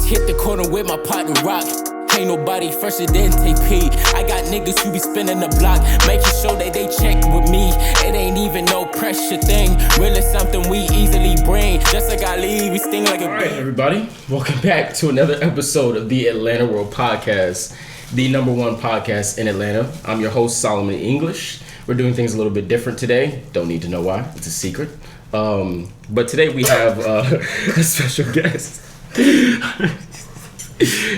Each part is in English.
Just hit the corner with my partner rock. Ain't nobody fresher than TP. I got niggas who be spinning the block, making sure that they check with me. It ain't even no pressure thing. Really something we easily bring. Just like I leave, we sting like a Alright, everybody. Welcome back to another episode of the Atlanta World Podcast, the number one podcast in Atlanta. I'm your host, Solomon English. We're doing things a little bit different today. Don't need to know why. It's a secret. But today we have a special guest.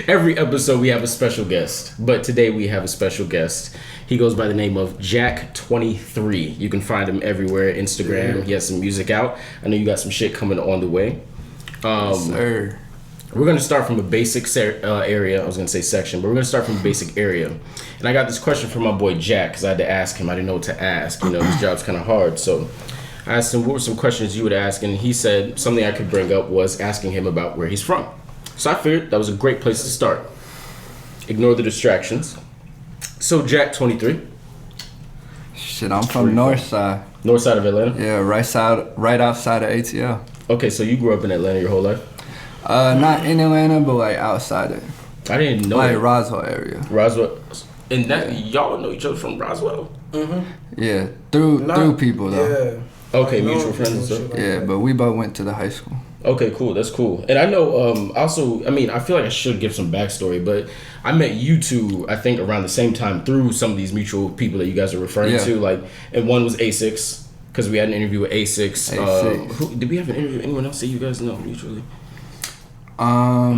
Every episode we have a special guest, but today we have a special guest. He goes by the name of JACK23. You can find him everywhere, Instagram. Yeah. He has some music out. I know you got some shit coming on the way. Yes, sir. We're going to start from a basic area. I was going to say section, but we're going to start from a basic area. And I got this question from my boy Jack, because I had to ask him. I didn't know what to ask. You know, his job's kind of hard. So I asked him, what were some questions you would ask? And he said something I could bring up was asking him about where he's from. So I figured that was a great place to start. Ignore the distractions. So JACK23. Shit, I'm from North Side. North side of Atlanta? Yeah, right outside of ATL. Okay, so you grew up in Atlanta your whole life? Not in Atlanta, but like outside it. I didn't know like that. Roswell area. Roswell. And that y'all know each other from Roswell? Mm-hmm. Yeah, through people though. Yeah. Okay, mutual friends and stuff? Yeah, but we both went to the high school. Okay, cool. That's cool. And I know, also, I mean, I feel like I should give some backstory, but I met you two, I think, around the same time through some of these mutual people that you guys are referring to. Like, and one was A6, because we had an interview with A6. Did we have an interview with anyone else that you guys know mutually? I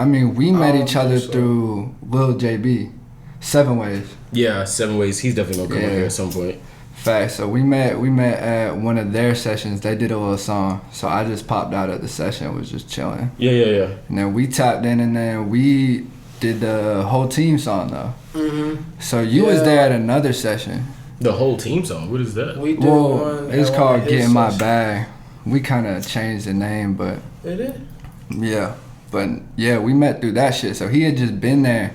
mean, we met each other through Lil JB, 7 Ways. Yeah, 7 Ways. He's definitely gonna come on here at some point. Facts. So we met at one of their sessions. They did a little song, so I just popped out at the session, was just chilling. Yeah. And then we tapped in, and then we did the whole team song though. Mm-hmm. So you was there at another session. The whole team song. What is that? We did one. It's called "Get in My Bag." We kind of changed the name, but It did. Yeah, but yeah, we met through that shit. So he had just been there,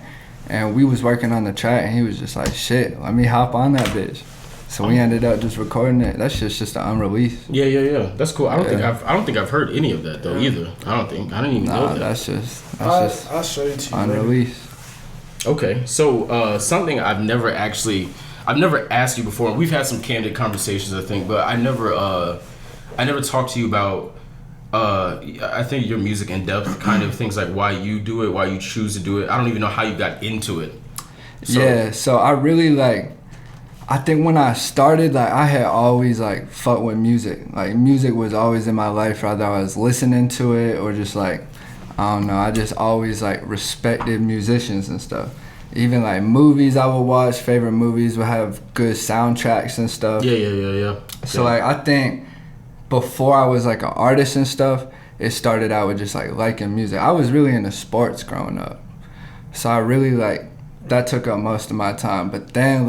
and we was working on the track, and he was just like, "Shit, let me hop on that bitch." So we ended up just recording it. That shit's just an unreleased. Yeah. That's cool. I don't think I've heard any of that though either. I didn't even know that. That's just I'll show it to you. unreleased. Okay, so something I've never asked you before. We've had some candid conversations, I think, but I never talked to you about. I think your music in depth, kind of things like why you do it, why you choose to do it. I don't even know how you got into it. So I really I think when I started, I had always fucked with music. Like music was always in my life, whether I was listening to it or just I don't know. I just always respected musicians and stuff. Even movies I would watch, favorite movies would have good soundtracks and stuff. Yeah. So I think before I was an artist and stuff, it started out with just liking music. I was really into sports growing up, so I really that took up most of my time. But then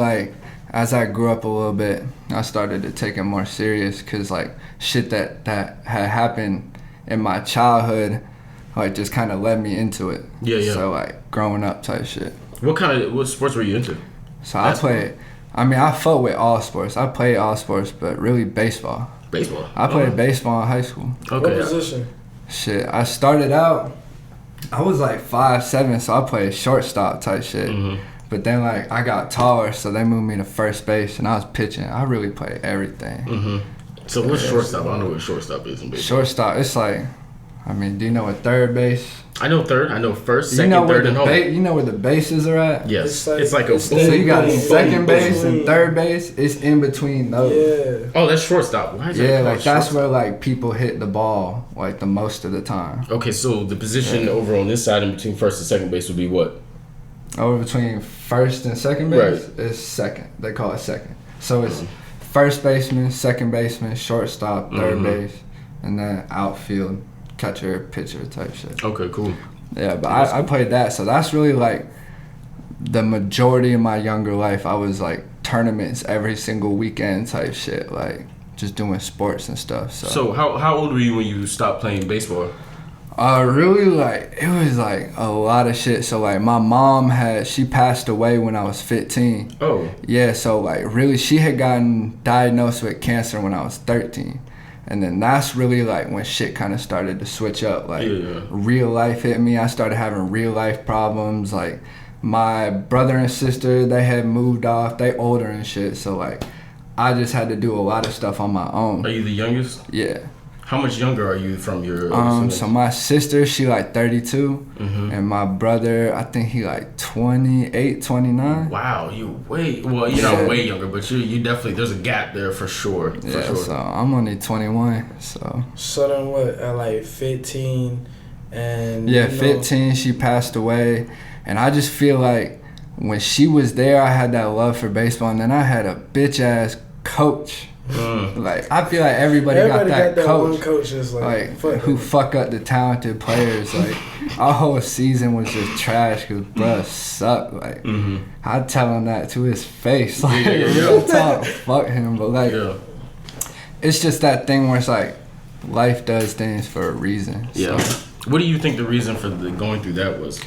as I grew up a little bit, I started to take it more serious, because shit that had happened in my childhood just kind of led me into it. Yeah. So growing up type shit. What sports were you into? So I fuck with all sports. I played all sports, but really baseball. Baseball? I played baseball in high school. Okay. What position? Shit, I started out, I was 5'7", so I played shortstop type shit. Mm-hmm. But then I got taller, so they moved me to first base, and I was pitching. I really played everything. Mm-hmm. So what's shortstop? I don't know what shortstop is in baseball. Shortstop, it's do you know what third base? I know third. I know first, second, third, and home. You know where the bases are at? Yes. It's like a... So you got second base and third base. It's in between those. Yeah. Oh, that's shortstop. Why is that called that's shortstop? where people hit the ball the most of the time. Okay, so the position over on this side in between first and second base would be what? Over between first and second base is second. They call it second. So it's first baseman, second baseman, shortstop, third base, and then outfield, catcher, pitcher type shit. Okay, cool. Yeah, but I played that, so that's really the majority of my younger life. I was tournaments every single weekend type shit, just doing sports and stuff. So how old were you when you stopped playing baseball? Really, it was a lot of shit. So my mom she passed away when I was 15. Oh. Yeah, so really she had gotten diagnosed with cancer when I was 13. And then that's really like when shit kind of started to switch up. Like Yeah. real life hit me. I started having real life problems. Like my brother and sister, they had moved off. They older and shit. So like I just had to do a lot of stuff on my own. Are you the youngest? Yeah. How much younger are you from your other siblings? So my sister, she like 32, Mm-hmm. and my brother, I think he like 28, 29. Wow, you're not way younger, but you definitely, there's a gap there for sure. Yeah, For sure. so I'm only 21, so. So then what, at like 15 and... Yeah, you know, 15, she passed away, and I just feel like when she was there, I had that love for baseball, and then I had a bitch-ass coach. Like, I feel like everybody got that coach. one coach that's like who fuck up the talented players. Like, our whole season was just trash because bruh sucked. Like, I'd tell him that to his face. Like, real talk, fuck him. But like, it's just that thing where it's like, life does things for a reason. Yeah. So, What do you think the reason for going through that was?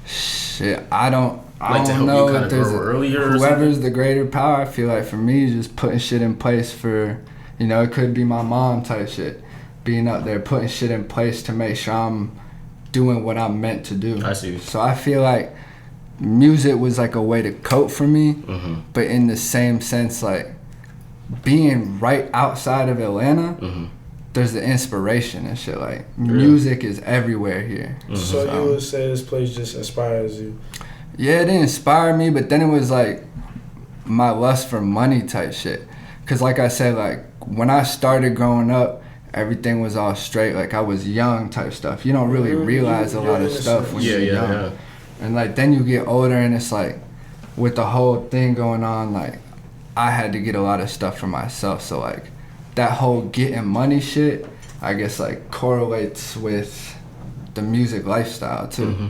shit, I don't To help know you kind if of there's grow earlier or whoever's something? the greater power. I feel like for me, just putting shit in place for, it could be my mom type shit. Being up there, putting shit in place to make sure I'm doing what I'm meant to do. I see. So I feel like music was like a way to cope for me, Mm-hmm. but in the same sense, like being right outside of Atlanta, there's the inspiration and shit. Like music is everywhere here. So you would say this place just inspires you? Yeah, it didn't inspire me, but then it was like my lust for money type shit. Cause like I said, like when I started growing up, everything was all straight. Like I was young type stuff. You don't really realize a lot of stuff when you're young. Yeah. And like then you get older and it's like with the whole thing going on, like I had to get a lot of stuff for myself. So like that whole getting money shit, I guess like correlates with the music lifestyle too.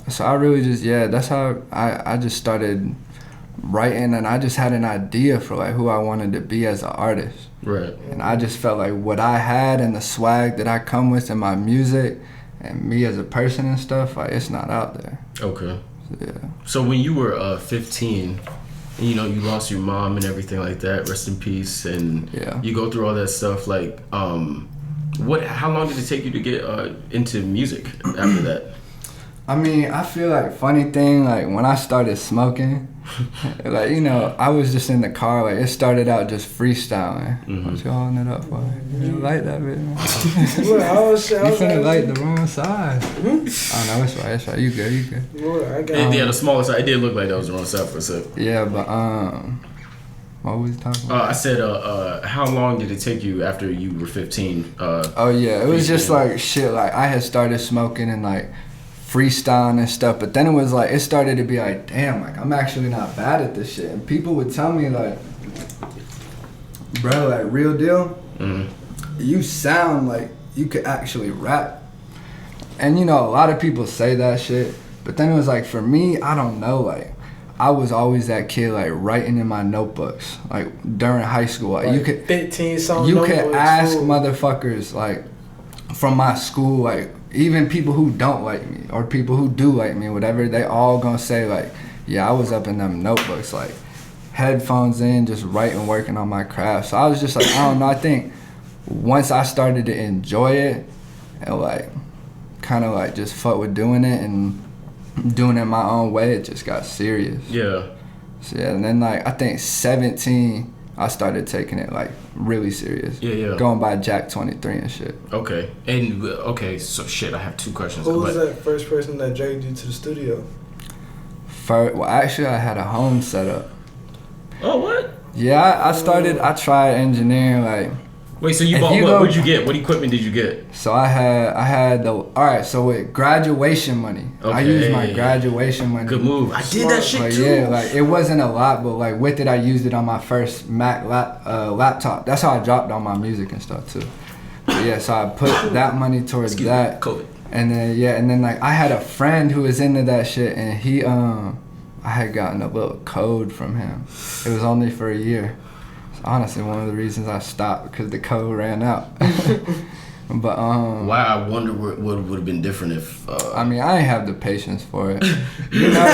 So I really just, that's how I just started writing, and I just had an idea for like who I wanted to be as an artist. Right. And I just felt like what I had and the swag that I come with in my music and me as a person and stuff, like it's not out there. Okay. Yeah. So when you were 15, and, you lost your mom and everything like that, rest in peace, and you go through all that stuff, like, how long did it take you to get into music after that? I mean, I feel like funny thing, like when I started smoking, like, I was just in the car, like it started out just freestyling. What you holding it up for? You light that bit, man. You finna light the wrong side. Oh no, it's right. You good. The smaller side, it did look like that was the wrong side for a sec. Yeah, but what was we talking about? I said, how long did it take you after you were 15? It was just like shit. Like I had started smoking and like freestyling and stuff, but then it started to be like, damn, like I'm actually not bad at this shit. And people would tell me like, bro, like real deal, you sound like you could actually rap. And a lot of people say that shit, but then it was like for me, I don't know, like I was always that kid like writing in my notebooks, like during high school. Like you could 15 something. You could ask motherfuckers like from my school, like even people who don't like me or people who do like me, whatever, they all gonna say like, yeah, I was up in them notebooks, like headphones in, just writing, working on my craft. So I was just like, I don't know, I think once I started to enjoy it and like kind of like just fuck with doing it and doing it my own way, it just got serious. Yeah. So and then like I think 17 I started taking it like really serious. Yeah. Going by JACK23 and shit. Okay. So shit, I have two questions. Who was that first person that dragged you to the studio? Actually I had a home set up. Oh, what? Yeah, I tried engineering like. Wait, so you bought what? What'd you get? What equipment did you get? So I had alright, so with graduation money. I used my graduation money. Good move. I did that shit too. Yeah, like it wasn't a lot, but like with it I used it on my first Mac laptop. That's how I dropped all my music and stuff too. But yeah, so I put that money towards that. COVID. And then like I had a friend who was into that shit, and he I had gotten a little code from him. It was only for a year. It's honestly one of the reasons I stopped, because the code ran out. But Wow, I wonder what would have been different if. I mean, I ain't have the patience for it. You know,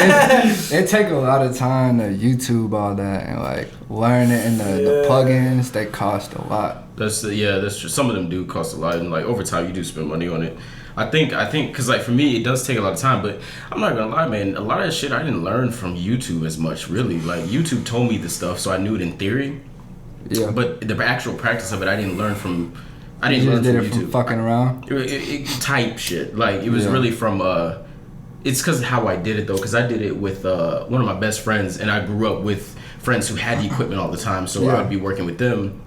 it take a lot of time to YouTube all that and like learn it, and the plugins, they cost a lot. That's true. Some of them do cost a lot, and like over time you do spend money on it. I think because like for me it does take a lot of time, but I'm not gonna lie, man. A lot of that shit I didn't learn from YouTube as much, really. Like YouTube told me the stuff, so I knew it in theory. Yeah. But the actual practice of it, I didn't learn from. I didn't learn from YouTube. From fucking around. Type shit. Like it was really from. It's because of how I did it though, because I did it with one of my best friends, and I grew up with friends who had the equipment all the time, so I would be working with them.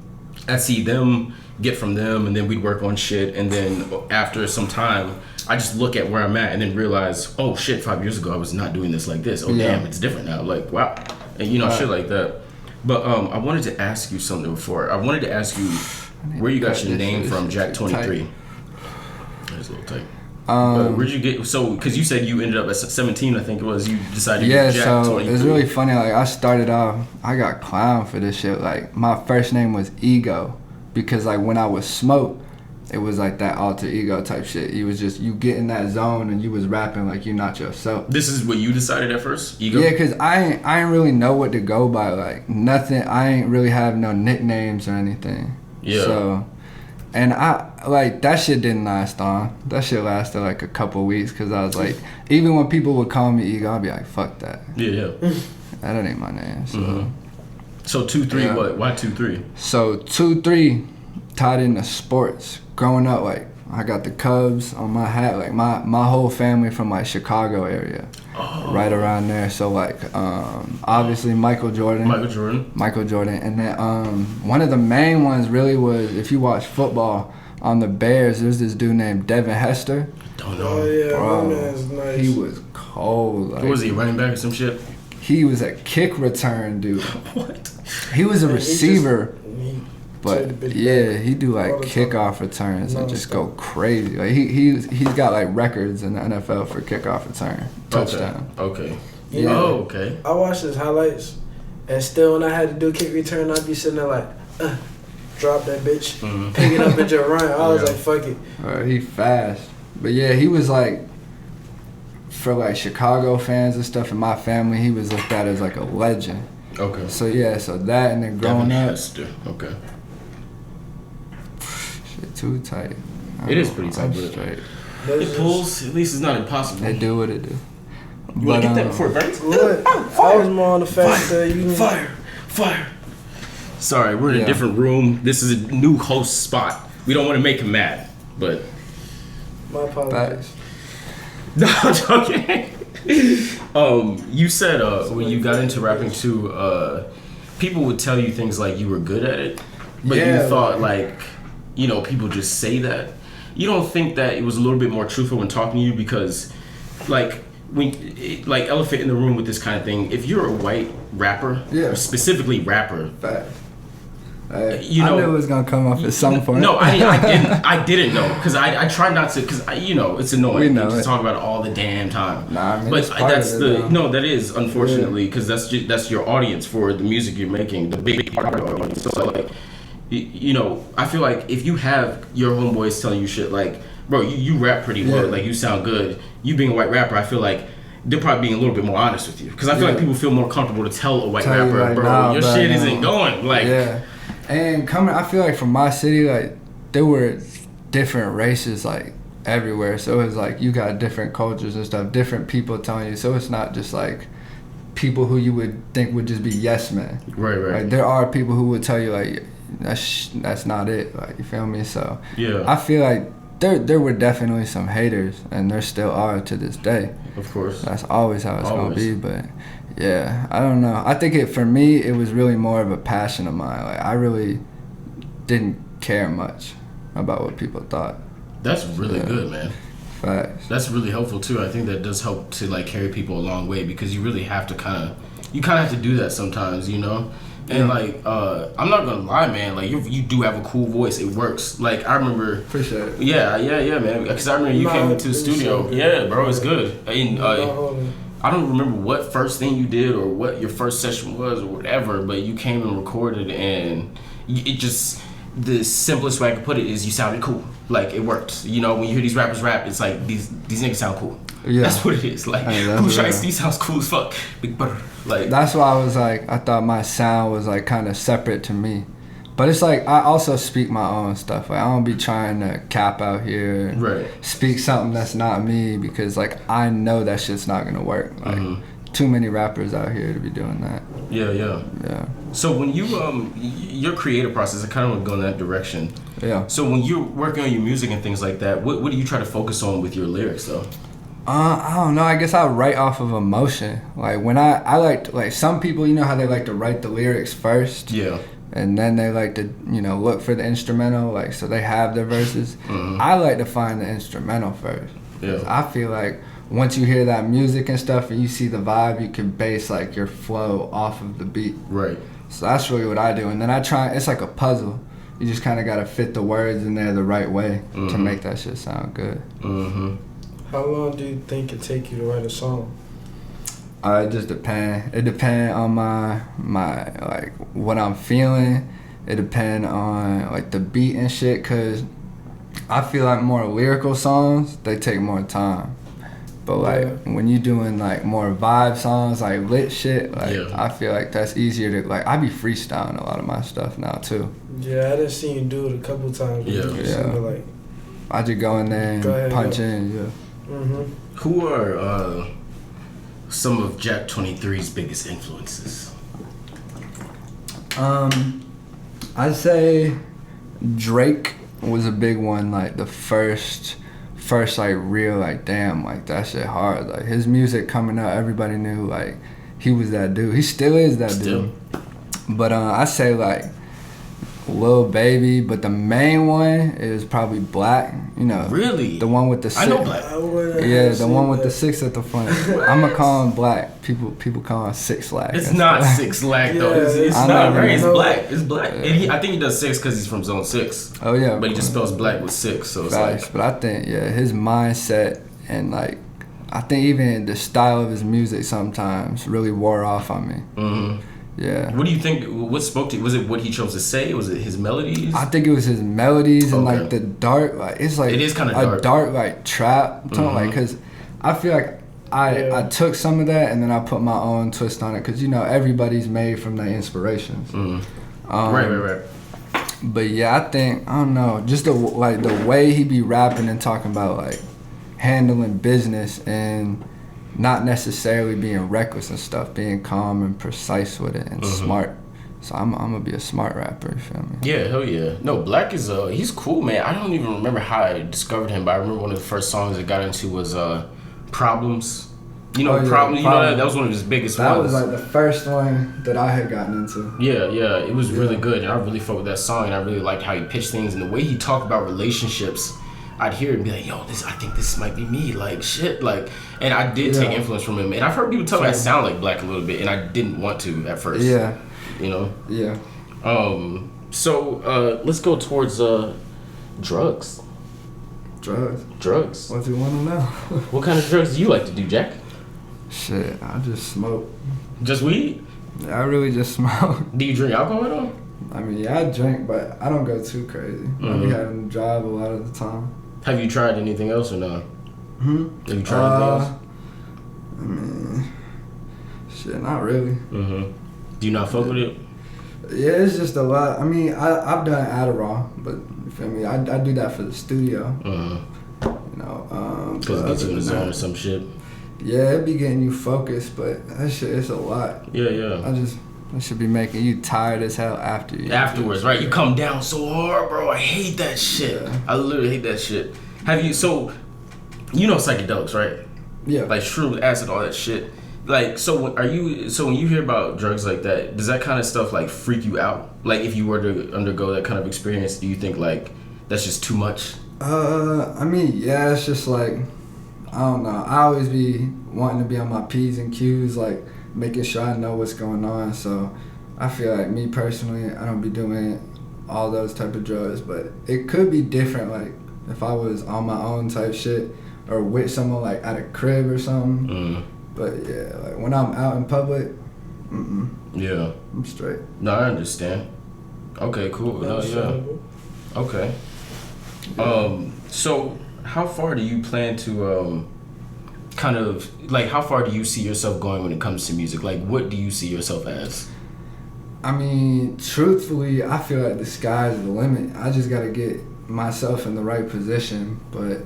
I'd see them get from them, and then we'd work on shit, and then after some time I just look at where I'm at and then realize, oh shit, 5 years ago I was not doing this like this. Oh damn, it's different now. Like wow, and shit like that. But I wanted to ask you something before. I wanted to ask you where you got your name from, JACK23. That's a little tight. Where'd you get, so because you said you ended up at 17, I think it was, you decided to get JACK23. So it's really funny, like I started off, I got clowned for this shit. Like my first name was Ego, because like when I was Smoke, it was like that alter ego type shit. You was just, you get in that zone and you was rapping like you're not yourself. This is what you decided at first? Ego? Yeah, because I ain't really know what to go by. Like nothing, I ain't really have no nicknames or anything. Yeah. So, and I, like, that shit didn't last on. That shit lasted like a couple weeks, because I was like, even when people would call me Ego, I'd be like, fuck that. Yeah. That ain't my name. So, so 2-3, what? Why 2-3? So 2-3 tied into sports. Growing up, like, I got the Cubs on my hat. Like, my whole family from, like, Chicago area. Oh. Right around there. So, like, obviously Michael Jordan. And then one of the main ones really was, if you watch football, on the Bears, there's this dude named Devin Hester. Don't know. Oh, yeah. Bro, that man's nice. He was cold. Like, what was he, running back or some shit? He was a kick return dude. What? He was a receiver. But yeah, he do like kickoff returns and just go crazy. Like he's got like records in the NFL for kickoff return, touchdown. Okay. Yeah. Oh, okay. I watched his highlights, and still when I had to do a kick return, I'd be sitting there like, drop that bitch, pick it up and just run. I was like, fuck it. He fast. But yeah, he was like, for like Chicago fans and stuff in my family, he was looked at as like a legend. Okay. So yeah, so that, and then growing up. Hester. Okay. Too tight. It is pretty tight, but it pulls. At least it's not impossible. They do what it do. You want to get that before it burns? Look, I was more on the fact that you fire. Sorry, we're in a different room. This is a new host spot. We don't want to make him mad, but my apologies. No, I'm joking. You said when you got into rapping too, people would tell you things like you were good at it, but you thought like. People just say that. You don't think that it was a little bit more truthful when talking to you, because, like, like elephant in the room with this kind of thing. If you're a white rapper, specifically rapper, I knew it was gonna come off at some point. No, I didn't know, because I try not to, because it's annoying. We know to talk about it all the damn time. Nah, I mean, but that's that is unfortunately, because that's your audience for the music you're making, the big part of your audience. So like. I feel like if you have your homeboys telling you shit like, bro, you rap pretty well, like you sound good. You being a white rapper, I feel like they're probably being a little bit more honest with you, because I feel like people feel more comfortable to tell a white rapper, like, bro, your shit isn't going. Like, and I feel like from my city, like there were different races like everywhere, so it's like you got different cultures and stuff, different people telling you. So it's not just like people who you would think would just be yes men. Right. Like there are people who would tell you like. That's not it, like, you feel me? So I feel like there were definitely some haters, and there still are to this day. Of course, that's always how it's gonna be. But yeah, I don't know. I think for me it was really more of a passion of mine. Like I really didn't care much about what people thought. That's really good, man. Facts. That's really helpful too. I think that does help to like carry people a long way, because you really have to kind of have to do that sometimes, And like, I'm not gonna lie, man. Like, you do have a cool voice. It works. Like, I remember. Appreciate it. Yeah, man. Because I remember you came into the studio. Yeah, bro, it's good. And I don't remember what first thing you did or what your first session was or whatever, but you came and recorded, and it just the simplest way I could put it is you sounded cool. Like, it worked. You know, when you hear these rappers rap, it's like these niggas sound cool. Yeah. That's what it is. Like, Cool Shiesty sounds cool as fuck. Big Butter. Like, that's why I was like, I thought my sound was like kind of separate to me. But it's like, I also speak my own stuff. Like, I don't be trying to cap out here and right. speak something that's not me, because like I know that shit's not gonna work. Like, too many rappers out here to be doing that. Yeah. So when you your creative process, I kind of want to go in that direction. Yeah. So when you're working on your music and things like that, what do you try to focus on with your lyrics though? I don't know. I guess I write off of emotion. Like, when I like some people, you know how they like to write the lyrics first. Yeah. And then they like to, you know, look for the instrumental, like, so they have their verses. I like to find the instrumental first. Yeah. I feel like once you hear that music and stuff and you see the vibe, you can base like your flow off of the beat. Right. So that's really what I do. And then I try, it's like a puzzle. You just kind of got to fit the words in there the right way to make that shit sound good. How long do you think it take you to write a song? It just depends. It depends on my like what I'm feeling. It depends on like the beat and shit, cause I feel like more lyrical songs, they take more time. But like when you doing like more vibe songs, like lit shit, like I feel like that's easier to, like, I be freestyling a lot of my stuff now too. Yeah, I done seen you do it a couple times. Like, I just go in there and punch in. Who are some of JACK23's biggest influences? I'd say Drake was a big one. Like the first like real, like, damn, like that shit hard. Like his music coming out, everybody knew like he was that dude. He still is that dude. But I say like Lil Baby, but the main one is probably Black. You know, really, the one with the 6. I know Black. Yeah, the one with the 6 at the front. I'ma call him Black. People call him 6 Lack. It's not 6 Lack though. It's not right. It's Black. It's Black. And I think he does 6 because he's from Zone 6. Oh yeah, but he just spells Black with 6. So it's like. But I think his mindset and like, I think even the style of his music sometimes really wore off on me. Yeah. What do you think? What spoke to you? Was it what he chose to say? Was it his melodies? I think it was his melodies and like the dark, like it's like it is kind of dark like trap tone, like, because I feel like I took some of that and then I put my own twist on it, because you know everybody's made from their inspirations. Right. But yeah, I think, I don't know, just the way he be rapping and talking about like handling business and not necessarily being reckless and stuff, being calm and precise with it and smart. So I'm gonna be a smart rapper, you feel me? Yeah, hell yeah. No, Black is he's cool, man. I don't even remember how I discovered him, but I remember one of the first songs I got into was Problems. You know, Problems. You know that was one of his biggest ones. That was like the first one that I had gotten into. Yeah, it was really good, and I really fucked with that song, and I really liked how he pitched things and the way he talked about relationships. I'd hear it and be like, yo, I think this might be me, like, shit, like, and I did take influence from him, and I've heard people tell me I sound like Black a little bit, and I didn't want to at first. Yeah. You know? Yeah. So, let's go towards, drugs. Drugs. What do you want to know? What kind of drugs do you like to do, Jack? Shit, I just smoke. Just weed? I really just smoke. Do you drink alcohol at all? I mean, yeah, I drink, but I don't go too crazy. I be having to drive a lot of the time. Have you tried anything else or not? Have you tried anything else? I mean, shit, not really. Do you not fuck with it? Yeah, it's just a lot. I mean, I've done Adderall, but you feel me? I do that for the studio. You know, because it gets you in the zone or some shit. Yeah, it be getting you focused, but that shit, it's a lot. Yeah. I should be making you tired as hell after you. Afterwards, right? You come down so hard, bro. I hate that shit. Yeah. I literally hate that shit. So, you know psychedelics, right? Yeah. Like shrooms, acid, all that shit. Like, so when you hear about drugs like that, does that kind of stuff like freak you out? Like, if you were to undergo that kind of experience, do you think like that's just too much? I mean, yeah, it's just like, I don't know. I always be wanting to be on my P's and Q's, like making sure I know what's going on. So I feel like me personally, I don't be doing all those type of drugs, but it could be different. Like if I was on my own type shit or with someone like at a crib or something. But yeah, like when I'm out in public, yeah, I'm straight. No, I understand. Okay, cool. No, yeah. Okay. So how far do you plan to kind of like how far do you see yourself going when it comes to music? Like what do you see yourself as? I mean, truthfully, I feel like the sky's the limit. I just gotta get myself in the right position. But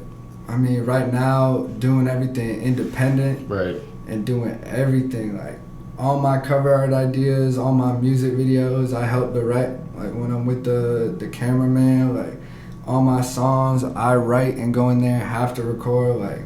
I mean, right now, doing everything independent, Right. and doing everything like all my cover art ideas, all my music videos, I help direct. Like when I'm with the cameraman, like all my songs, I write and go in there, have to record. Like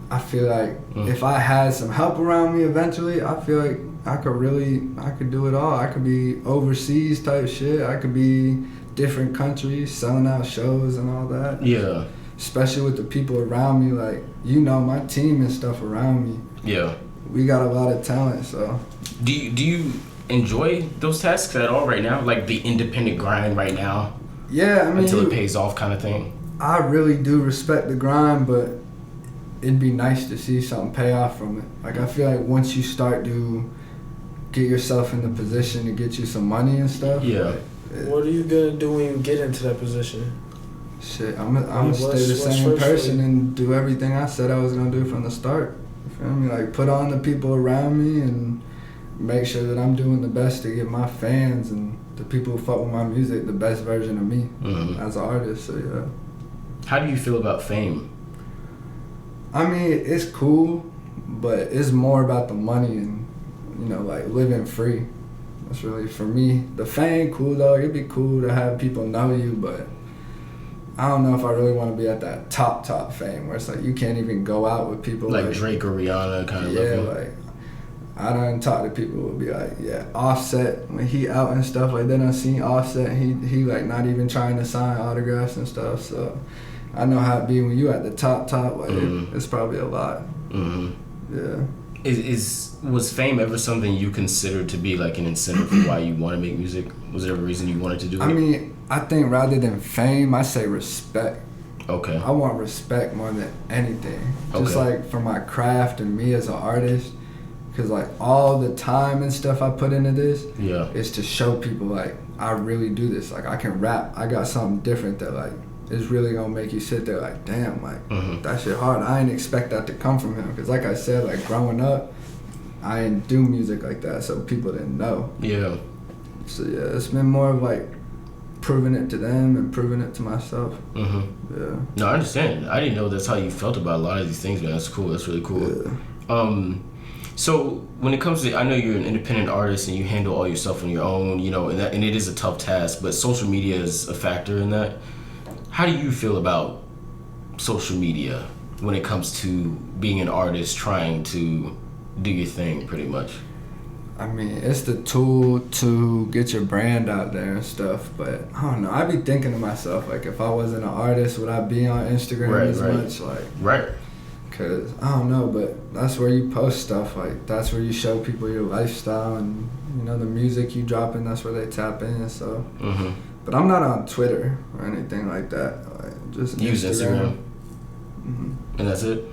I feel like if I had some help around me eventually, I feel like I could do it all. I could be overseas type shit. I could be different countries, selling out shows and all that. Yeah. Especially with the people around me, like, you know, my team and stuff around me. Yeah. We got a lot of talent, so. Do you enjoy those tasks at all right now? Like the independent grind right now? Yeah, I mean, until it pays off kind of thing? I really do respect the grind, but it'd be nice to see something pay off from it. Like, I feel like once you start to get yourself in the position to get you some money and stuff. Yeah. What are you gonna do when you get into that position? Shit, I'm gonna stay the same person and do everything I said I was gonna do from the start. You feel me? Like, put on the people around me and make sure that I'm doing the best to get my fans and the people who fuck with my music the best version of me as an artist. So yeah. How do you feel about fame? I mean, it's cool, but it's more about the money and, you know, like living free. That's really, for me, the fame cool though. It'd be cool to have people know you, but I don't know if I really want to be at that top fame where it's like you can't even go out with people like Drake or Rihanna kind of level. Like I done talk to people who would be like, yeah, Offset, when he out and stuff, like they done seen Offset, he like not even trying to sign autographs and stuff. So I know how it be when you at the top, like it's probably a lot. Yeah. Was fame ever something you considered to be like an incentive for why you want to make music? Was there a reason you wanted to do it? I mean, I think rather than fame, I say respect. Okay. I want respect more than anything. Just like for my craft and me as an artist. Because like all the time and stuff I put into this is to show people like I really do this. Like I can rap. I got something different that like is really gonna make you sit there like, damn, like that shit hard. I didn't expect that to come from him. Because like I said, like growing up, I didn't do music like that, so people didn't know. Yeah. So yeah, it's been more of like proving it to them and proving it to myself. Yeah. No, I understand. I didn't know that's how you felt about a lot of these things, man. That's cool. That's really cool. Yeah. So when it comes to, I know you're an independent artist and you handle all your stuff on your own, you know, and it is a tough task, but social media is a factor in that. How do you feel about social media when it comes to being an artist trying to do your thing, pretty much? I mean, it's the tool to get your brand out there and stuff, but I don't know. I be thinking to myself, like, if I wasn't an artist, would I be on Instagram as much? Like, right. Because, I don't know, but that's where you post stuff. Like, that's where you show people your lifestyle and, you know, the music you dropping, that's where they tap in, so. But I'm not on Twitter or anything like that. Like, just use Instagram. And that's it?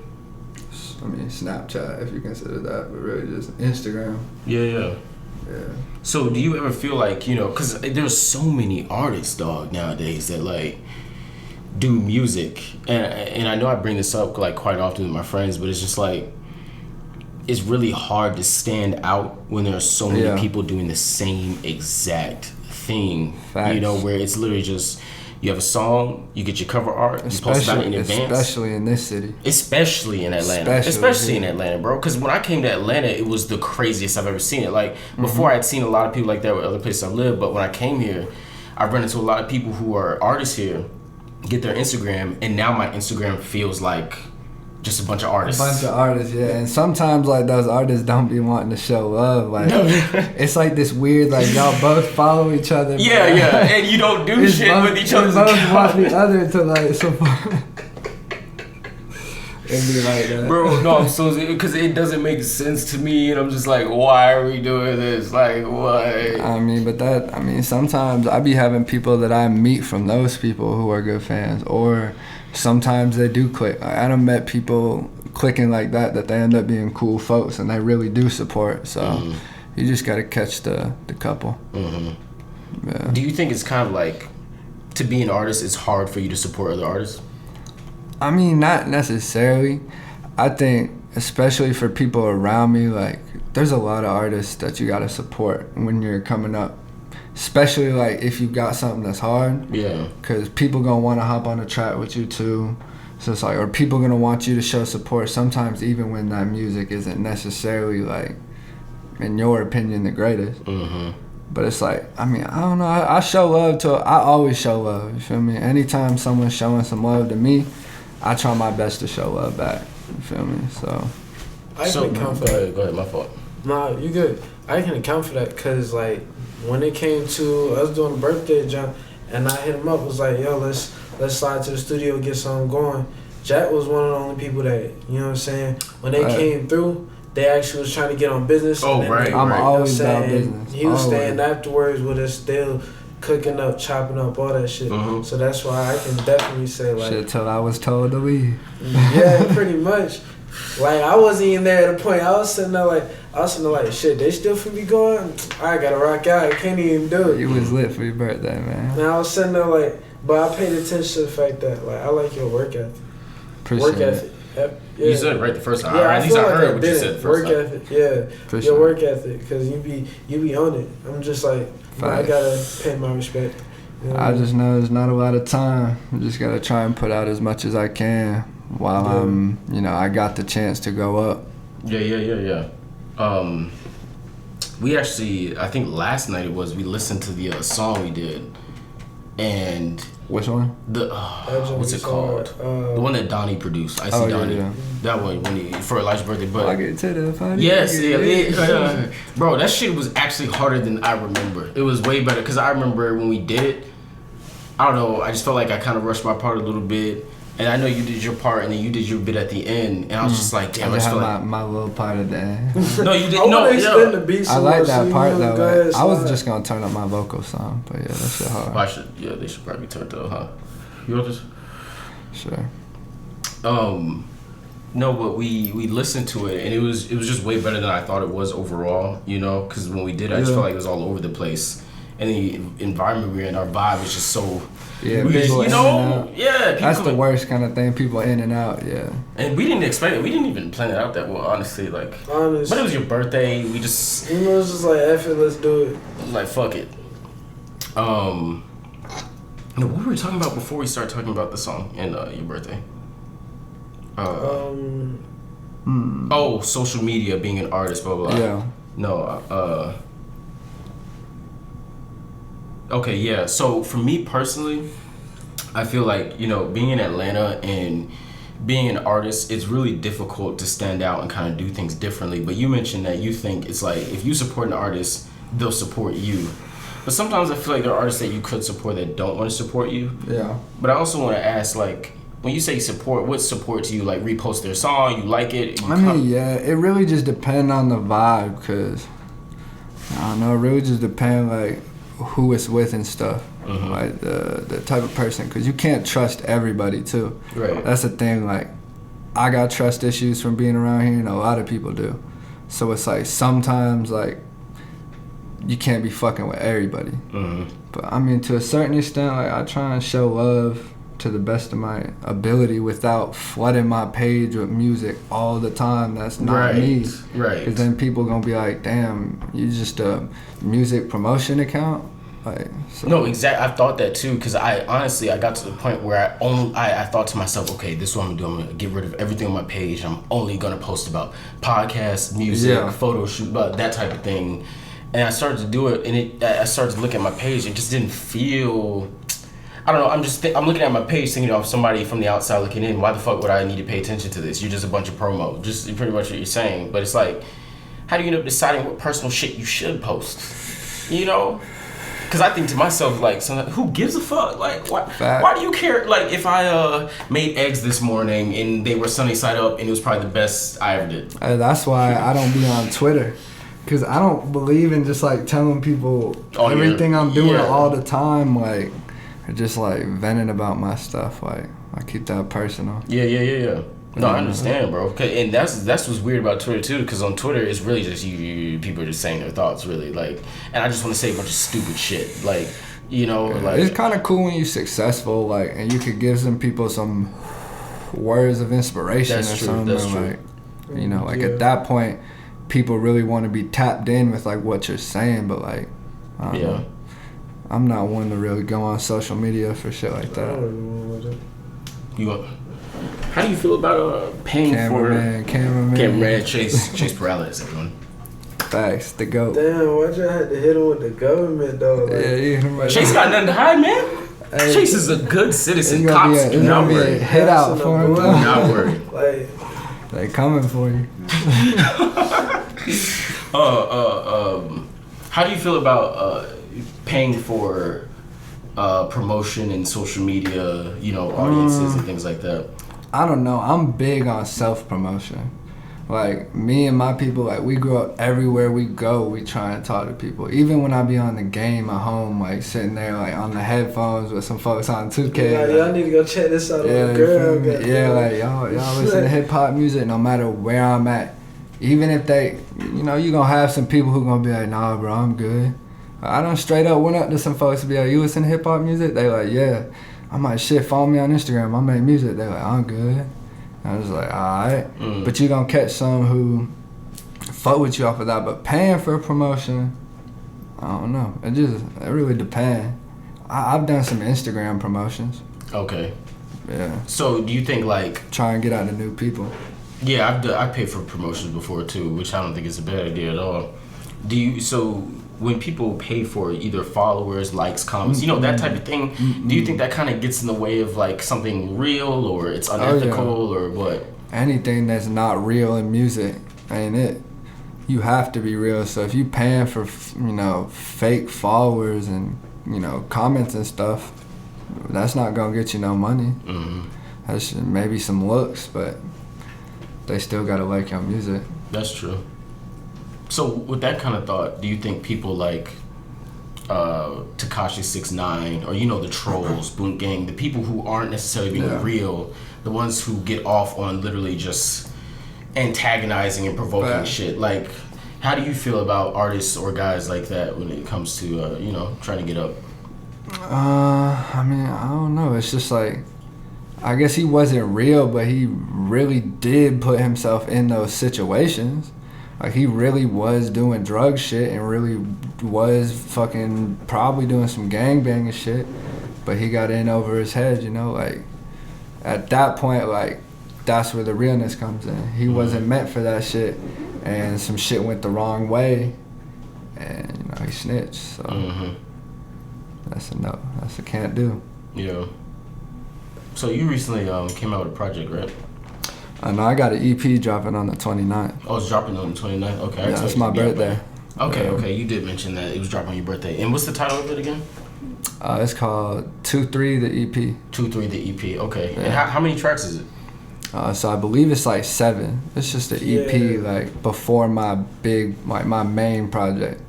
I mean, Snapchat, if you consider that, but really just Instagram. Yeah. So do you ever feel like, you know, because there's so many artists, dog, nowadays that, like, do music. And I know I bring this up, like, quite often with my friends, but it's just, like, it's really hard to stand out when there are so many people doing the same exact thing. Facts. You know, where it's literally just, you have a song, you get your cover art, you post about it in advance. Especially in this city. Especially in Atlanta. Especially in Atlanta, bro. Because when I came to Atlanta, it was the craziest I've ever seen it. Like, before I had seen a lot of people like that with other places I lived, but when I came here, I run into a lot of people who are artists here, get their Instagram, and now my Instagram feels like just a bunch of artists. Yeah. And sometimes, like, those artists don't be wanting to show love. Like, it's like this weird, like, y'all both follow each other. Yeah. And you don't do shit with each other's accounts. Both want the other to, like, support. It'd be like that. Bro, no, I'm so, because it doesn't make sense to me, and I'm just like, why are we doing this? Like, why? I mean, sometimes I be having people that I meet from those people who are good fans, or sometimes they do click. I done met people clicking like that they end up being cool folks, and they really do support, so you just gotta catch the couple. Yeah. Do you think it's kind of like, to be an artist, it's hard for you to support other artists? I mean, not necessarily. I think, especially for people around me, like, there's a lot of artists that you gotta support when you're coming up. Especially, like, if you got something that's hard. Yeah. Because people gonna want to hop on a track with you, too. So it's like, or people gonna want you to show support sometimes even when that music isn't necessarily, like, in your opinion, the greatest. Mm-hmm. But it's like, I mean, I don't know. I show love to, I always show love, you feel me? Anytime someone's showing some love to me, I try my best to show love back, you feel me? So. I can account for go that. ahead, go ahead, my fault. Nah, you good. I can account for that because, like, when it came to us doing a birthday jump, and I hit him up, was like, yo, let's slide to the studio, get something going. Jack was one of the only people that, you know what I'm saying, when they came through, they actually was trying to get on business. Oh, right. I'm always you know about business. He was Always. staying afterwards with us, still cooking up, chopping up, all that shit. Mm-hmm. So that's why I can definitely say, like, Shit till I was told to leave. yeah, pretty much. Like, I wasn't even there at the point. I was sitting there like, shit, they still for me going? I gotta rock out. I can't even do it. You was lit for your birthday, man. And I was sitting there like, but I paid attention to the fact that, like, I like your work ethic. Appreciate Work it. ethic. Yeah. You said it right the first time. Yeah, At I least feel I like heard I what you did said it. the first Work time. ethic, yeah. Appreciate Your it. work ethic, because you be on it. I'm just like, I gotta pay my respect. You know what I just know there's not a lot of time. I just gotta try and put out as much as I can while I got the chance to go up. Yeah. We actually, I think last night we listened to the song we did, and Which one? what's it called? The one that Donnie produced. I see Oh, Donnie. yeah. That one for Elijah's birthday, but I get to the funny. yes, bro, that shit was actually harder than I remember. It was way better because I remember when we did it. I don't know. I just felt like I kind of rushed my part a little bit. And I know you did your part, and then you did your bit at the end, and I was just like, damn, I just feel have like my little part of that. no, you I didn't. No, wanna extend the yeah. beat I some like more, that so part you know, though. go ahead, I was slide. just gonna turn up my vocal song, but yeah, that shit hard. I should. Yeah, they should probably turn it up, huh? You want this? Sure. No, but we listened to it, and it was just way better than I thought it was overall. You know, because when we did it, I just felt like it was all over the place, and the environment we were in, our vibe was just so. Yeah, We just, people you in and know, out. yeah. That's the worst kind of thing. People in and out. Yeah. And we didn't expect it. We didn't even plan it out that well, honestly. Like, Honest. but it was your birthday. We just You know, it's just like, F it, let's do it. like fuck it. No, what were we talking about before we started talking about the song and your birthday? Oh, social media, being an artist, blah blah. Blah. Yeah. No. Okay, yeah. So for me personally, I feel like, you know, being in Atlanta and being an artist, it's really difficult to stand out and kind of do things differently. But you mentioned that you think it's like if you support an artist, they'll support you. But sometimes I feel like there are artists that you could support that don't want to support you. Yeah. But I also want to ask, like, when you say support, what support to you? Like, repost their song, you like it? Yeah, it really just depends on the vibe, cause I don't know, it really just depends like who it's with and stuff, like the type of person, cause you can't trust everybody too. Right. That's the thing. Like, I got trust issues from being around here, and a lot of people do. So it's like sometimes like you can't be fucking with everybody. But I mean, to a certain extent, like I try and show love to the best of my ability without flooding my page with music all the time. That's not me. Right. Because then people gonna be like, damn, you just a music promotion account? Like, so. No, exactly. I've thought that too, because I got to the point where I thought to myself, okay, this is what I'm gonna do. I'm gonna get rid of everything on my page. I'm only gonna post about podcasts, music, photo shoot, about that type of thing. And I started to do it, and I started to look at my page. It just didn't feel. I don't know. I'm looking at my page, thinking of somebody from the outside looking in. Why the fuck would I need to pay attention to this? You're just a bunch of promo. Just pretty much what you're saying. But it's like, how do you end up deciding what personal shit you should post? You know? Because I think to myself, like, who gives a fuck? Like, why do you care? Like, if I made eggs this morning and they were sunny side up and it was probably the best I ever did. That's why I don't be on Twitter. Because I don't believe in just, like, telling people everything I'm doing all the time, like, or just, like, venting about my stuff. Like, I keep that personal. Yeah. No, I understand, bro. And that's what's weird about Twitter, too, because on Twitter, it's really just you people are just saying their thoughts, really. Like, and I just want to say a bunch of stupid shit. Like, You know, like it's kind of cool when you're successful, like, and you could give some people some words of inspiration or something. That's true. Like, you know, like at that point, people really want to be tapped in with like what you're saying, but like, I don't know. I'm not one to really go on social media for shit like that. How do you feel about paying cameraman Chase Paralysis, everyone? Facts, the GOAT. Damn, why'd you have to hit him with the government though? Like, yeah, Chase got nothing to hide, man. Hey, Chase is a good citizen. It's Cops gonna do not be a worry. hit out for him. Do not worry. Like, they coming for you. How do you feel about paying for promotion in social media, you know, audiences and things like that? I don't know. I'm big on self-promotion. Like, me and my people, like, we grew up everywhere we go, we try and talk to people. Even when I be on the game at home, like, sitting there, like, on the headphones with some folks on 2K. yeah, like, y'all need to go check this out. Yeah, On girl, yeah, like, y'all listen to hip-hop music no matter where I'm at. Even if they, you know, you gonna have some people who gonna be like, nah, bro, I'm good. I done straight up went up to some folks to be like, you listen to hip-hop music? They like, yeah. I'm like, shit, follow me on Instagram. I make music. They like, I'm good. I was like, alright. But you gonna catch some who fuck with you off of that. But paying for a promotion, I don't know. It really depends. I've done some Instagram promotions. Okay. Yeah. So do you think like try and get out to new people? Yeah, I paid for promotions before too, which I don't think is a bad idea at all. So when people pay for either followers, likes, comments, you know, that type of thing, do you think that kind of gets in the way of like something real, or it's unethical, or what? Anything that's not real in music ain't it. You have to be real. So if you paying for, you know, fake followers and, you know, comments and stuff, that's not gonna get you no money. That's maybe some looks, but they still gotta like your music. That's true. So with that kind of thought, do you think people like Tekashi 6ix9ine, or, you know, the trolls, Boom Gang, the people who aren't necessarily being real, the ones who get off on literally just antagonizing and provoking shit, like, how do you feel about artists or guys like that when it comes to you know, trying to get up? I mean, I don't know. It's just like, I guess he wasn't real, but he really did put himself in those situations. Like, he really was doing drug shit and really was fucking probably doing some gangbanging shit, but he got in over his head, you know? Like, at that point, like, that's where the realness comes in. He wasn't meant for that shit, and some shit went the wrong way, and, you know, he snitched, so that's a no. That's a can't do. Yeah. So you recently came out with a project, right? I know I got an EP dropping on the 29th. Oh, it's dropping on the 29th? Okay. Yeah, it's my birthday. Okay, you did mention that it was dropping on your birthday. And what's the title of it again? It's called 2-3 the EP. 2-3 the EP, okay. Yeah. And how many tracks is it? So I believe it's like 7. It's just an EP, like, before my big, like, my main project,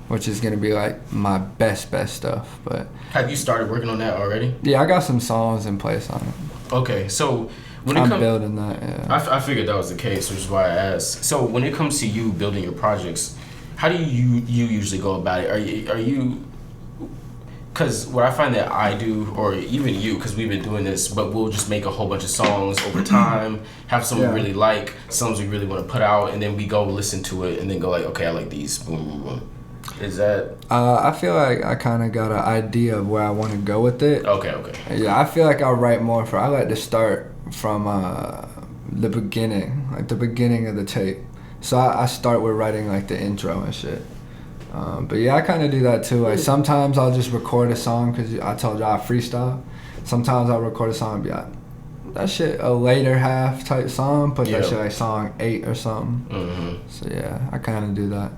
which is gonna be like my best stuff. But have you started working on that already? Yeah, I got some songs in place on it. Okay, so when I'm building that. Yeah. I figured that was the case, which is why I asked. So when it comes to you building your projects, how do you usually go about it? Are you? Because what I find that I do, or even you, because we've been doing this, but we'll just make a whole bunch of songs over time, have some we really like, songs we really want to put out, and then we go listen to it, and then go like, okay, I like these, boom, boom, boom. Is that? I feel like I kind of got an idea of where I want to go with it. Okay. Yeah, I feel like I write more I like to start from the beginning, like the beginning of the tape. So I start with writing like the intro and shit. But yeah, I kind of do that too. Like, sometimes I'll just record a song because I told you I freestyle. Sometimes I'll record a song and be like, that shit a later half type song, put that shit like song 8 or something. So yeah, I kind of do that.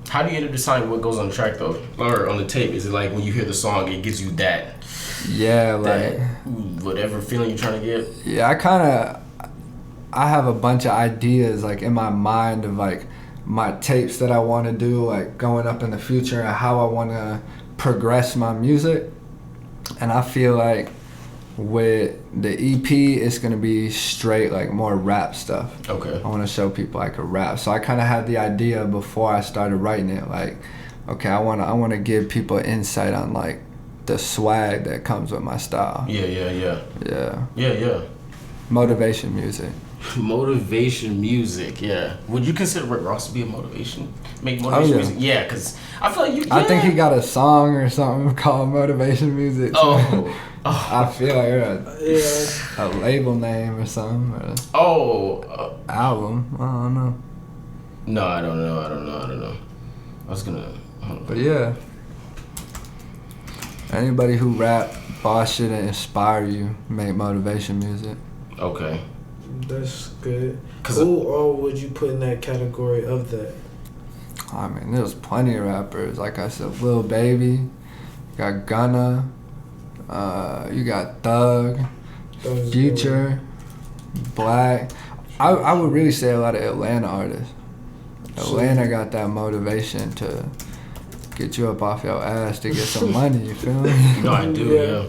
How do you end up deciding what goes on the track though, or on the tape? Is it like when you hear the song, it gives you that? Yeah, like whatever feeling you're trying to get. Yeah, I have a bunch of ideas like in my mind of like my tapes that I want to do, like going up in the future, and how I want to progress my music. And I feel like with the EP, it's gonna be straight like more rap stuff. Okay. I want to show people I could rap, so I kind of had the idea before I started writing it, like okay, I wanna give people insight on like the swag that comes with my style. Yeah. Motivation music. Motivation music, yeah. Would you consider Rick Ross to be a motivation? Make Oh, motivation yeah. music? Yeah, because I feel like you. Yeah. I think he got a song or something called Motivation Music. Too. Oh. I feel like a label name or something. Or album. I don't know. No, I don't know. I was gonna. But yeah. Anybody who rap, boss shit and inspire you, make motivation music. Okay. That's good. Who all would you put in that category of that? I mean, there's plenty of rappers. Like I said, Lil Baby, you got Gunna, you got Thug, Future, Black. I would really say a lot of Atlanta artists. Atlanta got that motivation to get you up off your ass to get some money, you feel me? No, I do, yeah.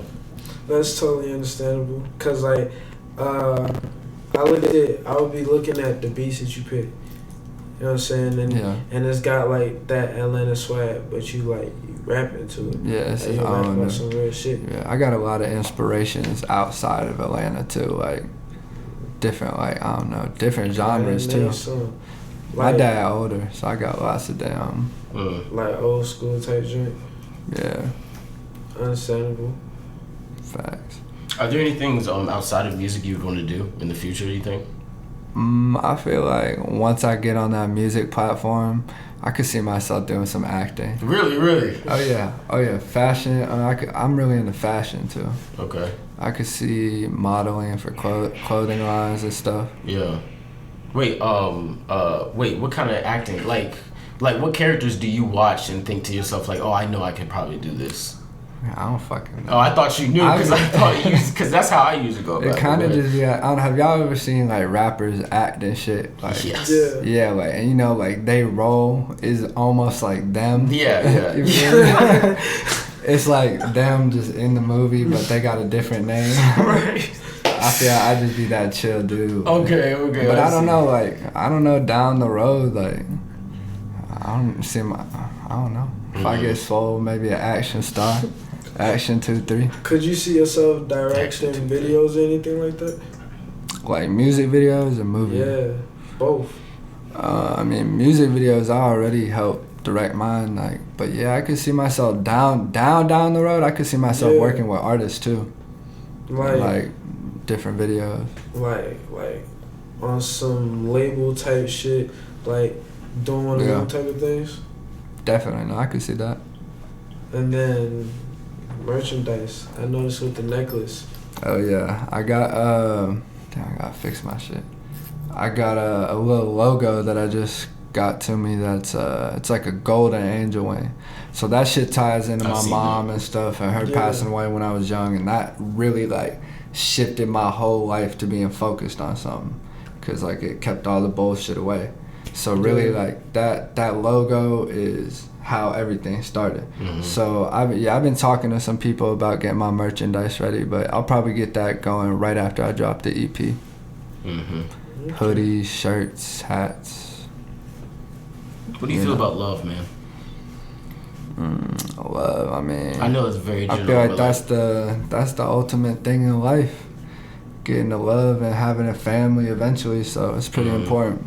That's totally understandable. Cause like, I look at it, I would be looking at the beats that you pick. You know what I'm saying? And it's got like that Atlanta swag, but you rapping to it. Yeah, like, you rapping about some real shit. Yeah, I got a lot of inspirations outside of Atlanta too, like different, different genres too. My dad older, so I got lots of damn. Like old school type joint. Yeah. Understandable. Facts. Are there any things outside of music you'd want to do in the future, you think? I feel like once I get on that music platform, I could see myself doing some acting. Really? Oh yeah. Fashion. I'm really into fashion too. Okay. I could see modeling for clothing lines and stuff. Yeah. Wait. What kind of acting? Like what characters do you watch and think to yourself like, oh, I know I could probably do this? I don't fucking know. Oh, I thought you knew because that's how I usually go. It kind of just I don't know. Have y'all ever seen like rappers act and shit? Like, yes. Yeah, like, and you know, like they role is almost like them. Yeah. It's like them just in the movie, but they got a different name. Right. I feel I just be that chill dude. Okay. But I don't know, I don't know down the road, like I don't know. If I get sold, maybe an action star. Action 2-3. Could you see yourself directing videos or anything like that? Like music videos or movies? Yeah, both. I mean, music videos I already helped direct mine, but yeah, I could see myself down the road. I could see myself working with artists too, like different videos, like on some label type shit, like doing one of them type of things. Definitely, no, I could see that. And then merchandise. I noticed with the necklace. Oh yeah, I got damn, I gotta fix my shit. I got a little logo that I just got to me that's it's like a golden angel wing. So that shit ties into my mom and stuff and her passing away when I was young, and that really shifted my whole life to being focused on something, cause it kept all the bullshit away. So really that logo is how everything started. Mm-hmm. So I've been talking to some people about getting my merchandise ready, but I'll probably get that going right after I drop the EP. Mm-hmm. Hoodies, shirts, hats. What do you feel about love, man? Love, I mean, I know it's very general. I feel like that's the ultimate thing in life. Getting the love and having a family eventually, so it's pretty important.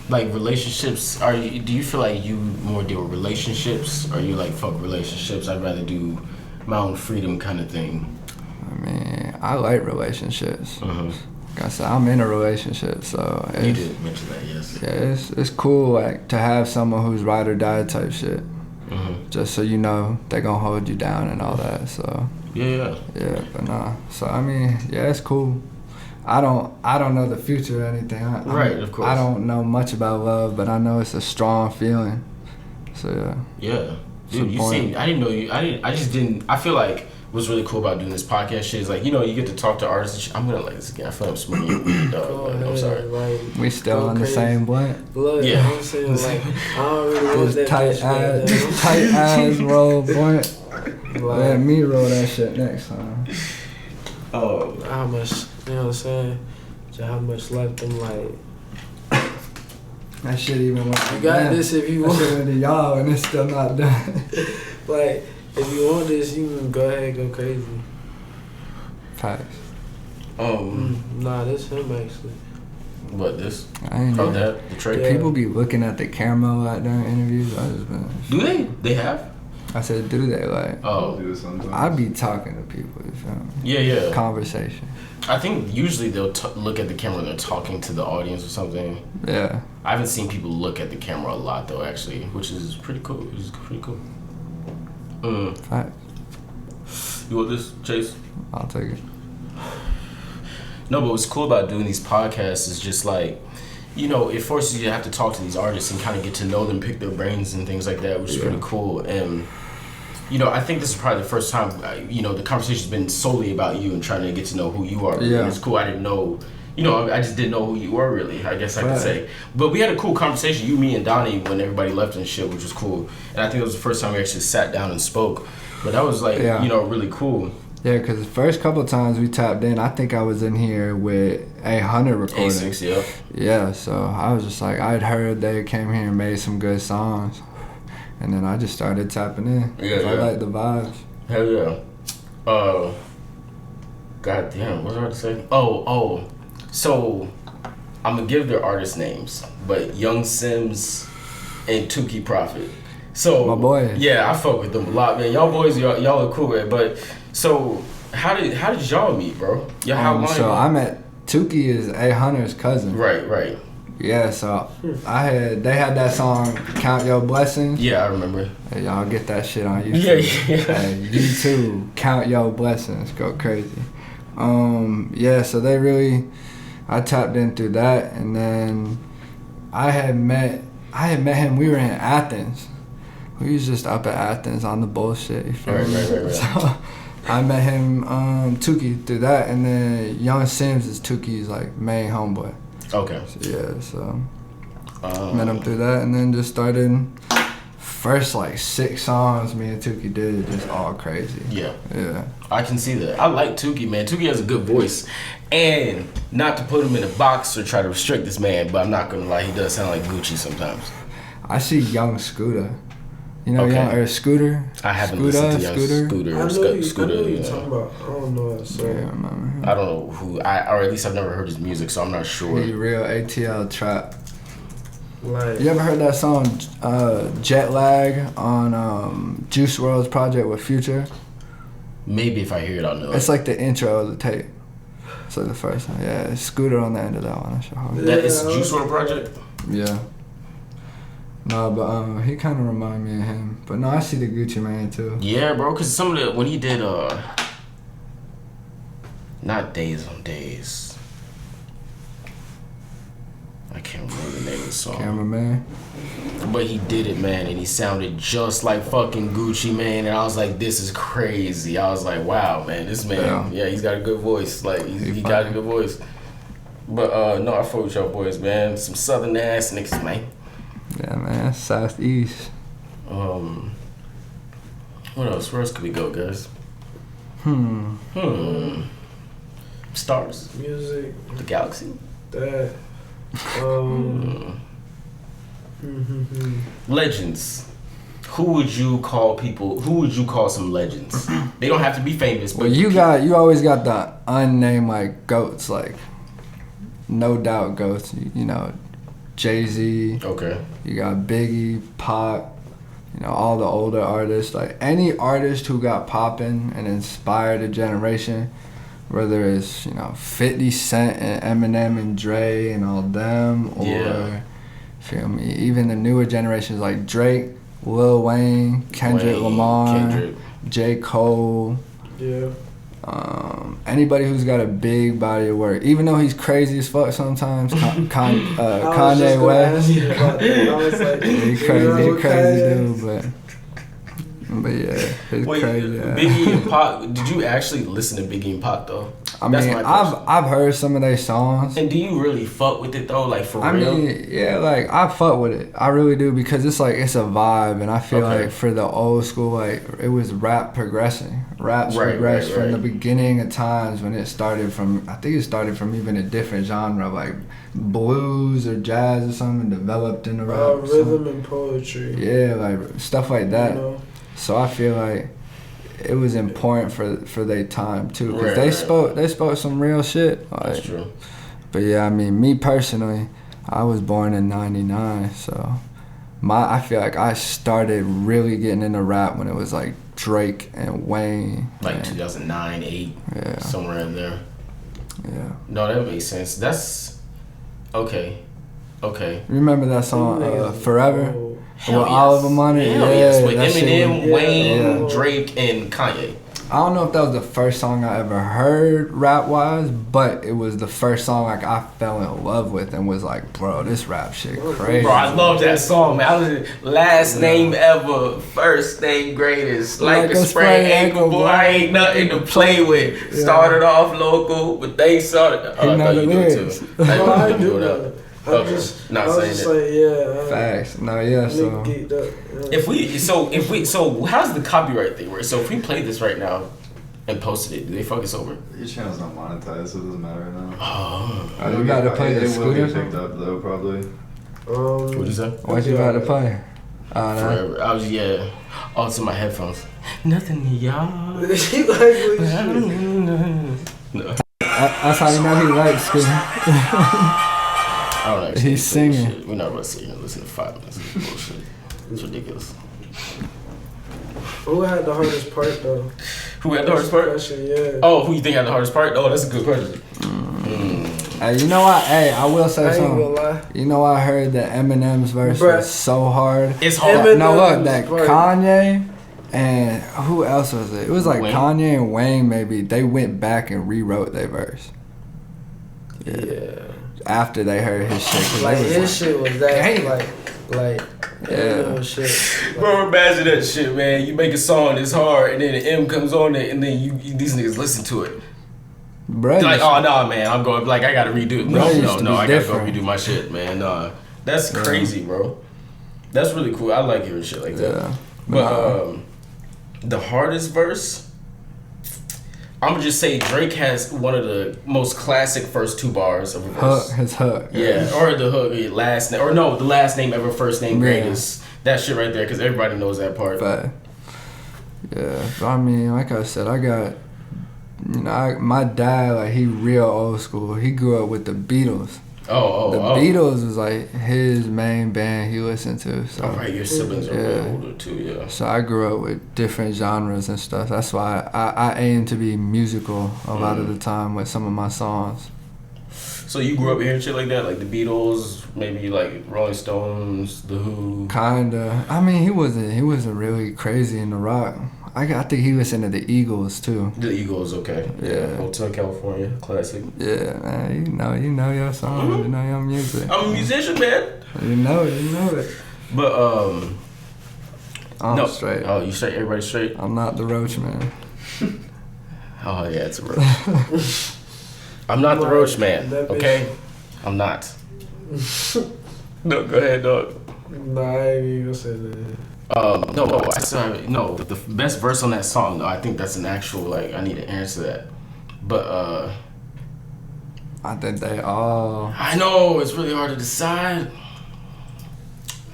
Like relationships, do you feel like you more deal with relationships, or you fuck relationships, I'd rather do my own freedom kind of thing? I mean, I like relationships. Mm-hmm. Like I said, I'm in a relationship, so you did mention that, yes. Yeah, it's cool to have someone who's ride or die type shit. Mm-hmm. Just so you know they're gonna hold you down and all that. So yeah, but nah. So I mean, yeah, it's cool. I don't know the future or anything. Right, of course. I don't know much about love, but I know it's a strong feeling. So yeah. Dude, I didn't know you. I feel like what's really cool about doing this podcast shit is you get to talk to artists and shit. I'm gonna this again. I feel like I'm smoking your weed, dog. I'm sorry. We still on the same blunt. Look, yeah. I'm saying I don't really want that tight ass roll blunt. Let me roll that shit next time. Oh, how much? You know what I'm saying? Just how much left I'm That shit even went to You got them. this if you That want. shit went to y'all and it's still not done. Like, if you want this, you can go ahead and go crazy. Facts. Nah, this him actually. What this? I ain't Oh, know. that the Trey. Yeah. People be looking at the camera a lot during interviews. I just been. Do they? They have? I said, do they like? Oh, Do it sometimes. I be talking to people. You feel me? yeah. Conversation. I think usually they'll look at the camera and they're talking to the audience or something. Yeah. I haven't seen people look at the camera a lot though, actually, which is pretty cool. It's pretty cool. Facts. You want this, Chase? I'll take it. No, but what's cool about doing these podcasts is just like, you know, it forces you to have to talk to these artists and kind of get to know them, pick their brains and things like that, which is pretty cool. And, you know, I think this is probably the first time, you know, the conversation's been solely about you and trying to get to know who you are. Really. Yeah. And it's cool. I didn't know, you know, I just didn't know who you were really, I guess I could say. But we had a cool conversation, you, me, and Donnie, when everybody left and shit, which was cool. And I think it was the first time we actually sat down and spoke. But that was like, you know, really cool. Yeah, because the first couple times we tapped in, I think I was in here with A100 recording. A6, yep. Yeah, so I was just like, I'd heard they came here and made some good songs. And then I just started tapping in. Yeah, I like the vibes. Hell yeah. God damn, what was I about to say? Oh. So, I'm going to give their artist names, but Young Sims and Tukey Prophet. So, My boy. Yeah, I fuck with them a lot, man. Y'all boys, y'all are cool, man. But, so, how did y'all meet, bro? Yeah, how long? So I met Tukey is A100's cousin. Right. Yeah, so they had that song Count Your Blessings. Yeah, I remember. Hey, y'all get that shit on YouTube. Yeah. Hey, YouTube, Count Your Blessings, go crazy. Yeah, so I tapped in through that, and then I had met him. We were in Athens. We was just up at Athens on the bullshit. You feel me? Right. So I met him, Tukey, through that, and then Young Sims is Tukey's like main homeboy. Okay. So met him through that, and then just started. First like 6 songs me and Tukey did, just all crazy. Yeah. Yeah. I can see that. I like Tukey, man. Tukey has a good voice. And not to put him in a box or try to restrict this man, but I'm not gonna lie, he does sound like Gucci sometimes. I see Young Scooter. You know Okay. Scooter? I haven't listened to Young Scooter. I know Scooter, you yeah. talking about. I don't know that song. Yeah, I remember him. I don't know who, or at least I've never heard his music, so I'm not sure. He real ATL trap. Like, You ever heard that song Jet Lag on Juice WRLD's project with Future? Maybe if I hear it, I'll know It's it. like the intro of the tape. It's like the first one. Yeah, it's Scooter on the end of that one. That's hard. That is Juice WRLD project? Yeah. No, but he kind of remind me of him. But no, I see the Gucci Mane too. Yeah, bro, because some of the, when he did, not Days on Days. I can't remember the name of the song. Cameraman. But he did it, man, and he sounded just like fucking Gucci, man. And I was like, this is crazy. I was like, wow, man, this man, yeah he's got a good voice. Like, he got a good voice. But, no, I fuck with y'all boys, man. Some southern ass niggas, man. Yeah, man. Southeast. What else? Where else could we go, guys? Stars. music, The galaxy. that. Legends. Who would you call people? Who would you call some legends? They don't have to be famous, but Well, you always got the unnamed like goats, like no doubt goats. You know, Jay-Z. okay. You got Biggie, Pac. You know, all the older artists. Like any artist who got popping and inspired a generation, whether it's 50 Cent and Eminem and Dre and all them, or feel me, even the newer generations like Drake, Lil Wayne, Kendrick Lamar, J. Cole. Yeah. Anybody who's got a big body of work, even though he's crazy as fuck sometimes. Kanye West. I was like, He crazy dude, but yeah, it's Wait, crazy. Yeah. Biggie and Pac. Did you actually listen to Biggie and Pac though? I That's mean, my question. I've heard some of their songs. And do you really fuck with it though? Like for I real? mean, yeah, like I fuck with it. I really do, because it's like it's a vibe, and I feel Okay. like for the old school, like it was rap progressing. Raps Right, progressed right, from the right. beginning of times when it started from. I think it started from even a different genre, like blues blues or jazz or something developed in the rap. Or rhythm and poetry. Yeah, like stuff like that. You know? So I feel like it was important for their time too, because they spoke some real shit. Like, that's true. But yeah, I mean, me personally, I was born in '99, so I feel like I started really getting into rap when it was like Drake and Wayne. Like 2009, 8, somewhere in there. Yeah. No, that makes sense. That's okay. Remember that song Forever? With all of them on it? Hell yes. With Eminem, Wayne, Drake, and Kanye. I don't know if that was the first song I ever heard rap-wise, but it was the first song like I fell in love with and was like, bro, this rap shit crazy. Bro, I love that song, man. I was last name ever, first name greatest. Like a spray ankle, boy, I ain't nothing to play with. Yeah. Started off local, but they started. I thought you do it too. I do that. I'm just not saying it. Like, yeah. Facts. No, yeah. So if we, how's the copyright thing work? So if we play this right now and posted it, do they fuck us over? Your channel's not monetized, so it doesn't matter right now. Oh, you gotta play the It will scooter. get picked up though, probably. What'd you say? What you about to play? Forever. I was Oh, it's in my headphones. Nothing, y'all. No. That's how you know he likes scooter. I don't actually He's singing. Shit. We're not about to sit here and listen to 5 minutes of this bullshit. It's ridiculous. Who had the hardest part though? Who had the hardest part? Question, yeah. Oh, who you think had the hardest part? Oh, that's a good question. Hey, you know what? Hey, I will say something. You know, I heard that Eminem's verse was so hard. It's hard. No, look, that Kanye and who else was it? It was like Wayne? Kanye and Wayne. Maybe they went back and rewrote their verse. Yeah. After they heard his shit, like his shit was that shit. Bro, imagine that shit, man. You make a song that's hard, and then the M comes on it, and then these niggas listen to it. Bro, like, oh no, man, I'm going like I gotta redo it. No, I gotta go different. redo my shit, man. Nah, that's crazy, bro. That's really cool. I like hearing shit like that. Yeah. But the hardest verse, I'm gonna just say Drake has one of the most classic first 2 bars of a verse. His hook. Yeah, or the hook, the last name ever, first name greatest. That shit right there, because everybody knows that part. But yeah, I mean, like I said, I got, my dad, like, he real old school. He grew up with the Beatles. The Beatles was like his main band he listened to. So right, your siblings are way older too, yeah. So I grew up with different genres and stuff. That's why I aim to be musical a lot of the time with some of my songs. So you grew up hearing shit like that, like the Beatles, maybe like Rolling Stones, The Who. Kinda. I mean, he wasn't really crazy in the rock. I think he listened to the Eagles too. The Eagles, okay. Yeah. Hotel California, classic. Yeah, man. You know your songs. You know your music. I'm a musician, man. You know it. But I'm straight. Oh, you straight? Everybody straight? I'm not the Roach man. Oh yeah, it's a Roach. I'm not the Roach man. Okay, I'm not. No, go ahead, dog. Nah, I ain't even gonna say that. The best verse on that song, though, I think that's an actual, like, I need to answer that. But, I think they all... I know, it's really hard to decide.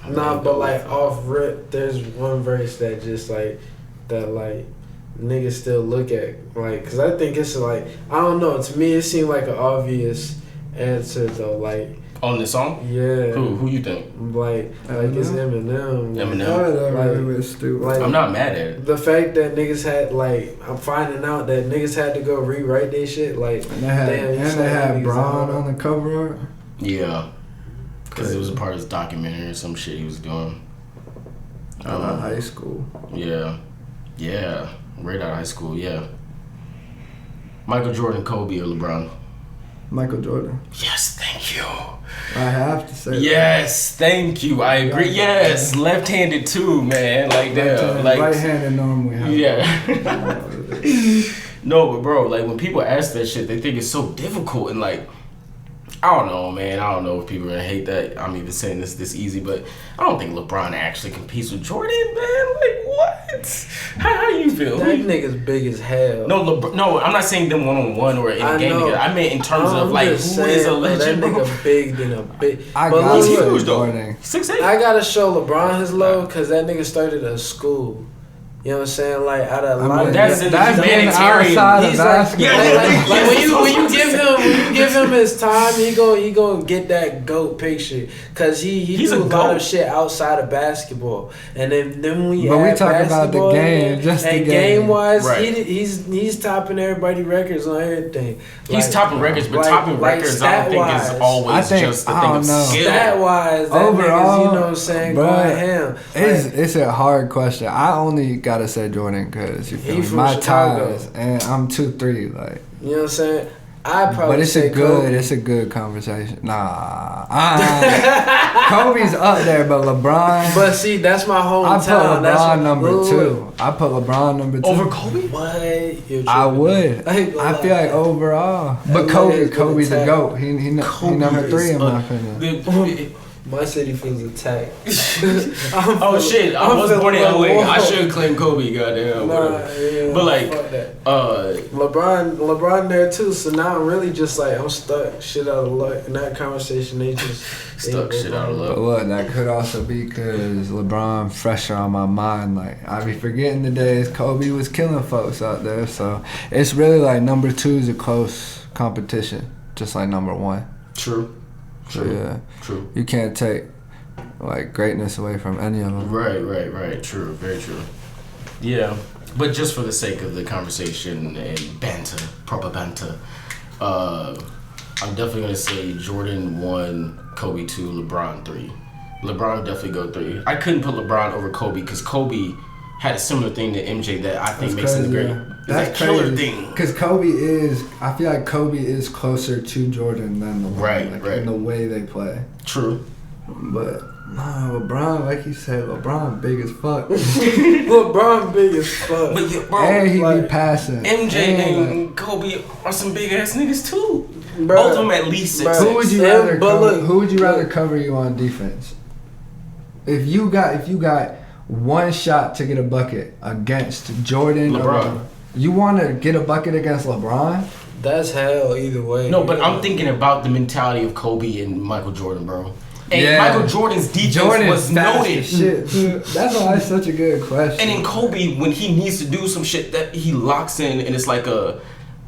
Nah, but, like, off rip, there's one verse that just, like, niggas still look at, like, because I think it's, like, I don't know, to me, it seemed like an obvious answer, though, like... On this song? Yeah. Who you think? Like it's Eminem. Like, I'm not mad at it. The fact that niggas had, like, I'm finding out that niggas had to go rewrite their shit, like, and they had Braun on the cover art. Yeah. Because it was a part of his documentary or some shit he was doing. Out of high school. Yeah. Right out of high school, yeah. Michael Jordan, Kobe, or LeBron? Michael Jordan. Yes, thank you. I have to say. Yes, thank you. I agree. Yes, left-handed too, man. Like that. Like right-handed normally. Yeah. No, but bro, like when people ask that shit, they think it's so difficult and like, I don't know, man. I don't know if people are gonna hate that I'm even saying this easy, but I don't think LeBron actually competes with Jordan, man. Like What? How you feel? That nigga's big as hell. No, I'm not saying them 1-on-1 or in a game together. I meant in terms of like who is a legend, that bro. nigga big than a big. I But got he's look, huge, though. Jordan. 6'8". I gotta show LeBron his love because that nigga started a school. You know what I'm saying? Like out of a lot of that's being humanitarian. outside of He's like, basketball. like when you give him his time, he go get that GOAT picture because he's do a lot of shit outside of basketball. And then when we But we add talk about the basketball game, in, just the and game. wise, Right. he's topping everybody records on everything. He's topping records, but topping records I don't think is always just the thing of skill. Stat wise, that Overall, nigga's, you know what I'm saying, bruh, going ham. It's a hard question. I only gotta say Jordan because you feel He me? from My Chicago. ties, and I'm 2'3", like. You know what I'm saying? I probably But it's say Kobe. it's a good conversation. Kobe's up there, but LeBron. But see, that's my hometown. I put That's LeBron what- number Look, 2. I put LeBron number 2 Over Kobe? What? You're I tripping. would. I ain't gonna I feel lie. like overall, but LA Kobe, is gonna Kobe's the attack. GOAT. He number 3 in my opinion. My city feels attacked. Oh shit! I was born in LA. I should claim Kobe. Goddamn. Yeah, But like, fuck that. LeBron there too. So now I'm really just like I'm stuck shit out of luck. In that conversation, they just stuck shit out of But luck. look, that could also be because LeBron fresher on my mind. Like I be forgetting the days Kobe was killing folks out there. So it's really like number 2 is a close competition, just like number 1. True. So yeah, True. you can't take like greatness away from any of them. Right. True. Very true. Yeah. But just for the sake of the conversation and banter, proper banter, I'm definitely gonna say Jordan 1, Kobe 2, LeBron 3. LeBron definitely go 3. I couldn't put LeBron over Kobe because Kobe had a similar thing to MJ that I think makes him great. Yeah. That killer thing. Because I feel like Kobe is closer to Jordan than LeBron. Right. In the way they play. True. But LeBron, like you said, LeBron big as fuck. LeBron big as fuck. But yeah, bro, And he like, be passing. MJ And, and Kobe are some big ass niggas too. Bruh. Both of them at least 6'6". who would you Yeah, rather but cover? look, Who would you rather look. cover you on defense? If you got one shot to get a bucket against Jordan, LeBron. You want to get a bucket against LeBron? That's hell either way. No, but I'm thinking about the mentality of Kobe and Michael Jordan, bro. And Yeah. Michael Jordan's defense was fast noted. as shit, dude. That's why it's such a good question. And then Kobe, when he needs to do some shit, that he locks in, and it's like a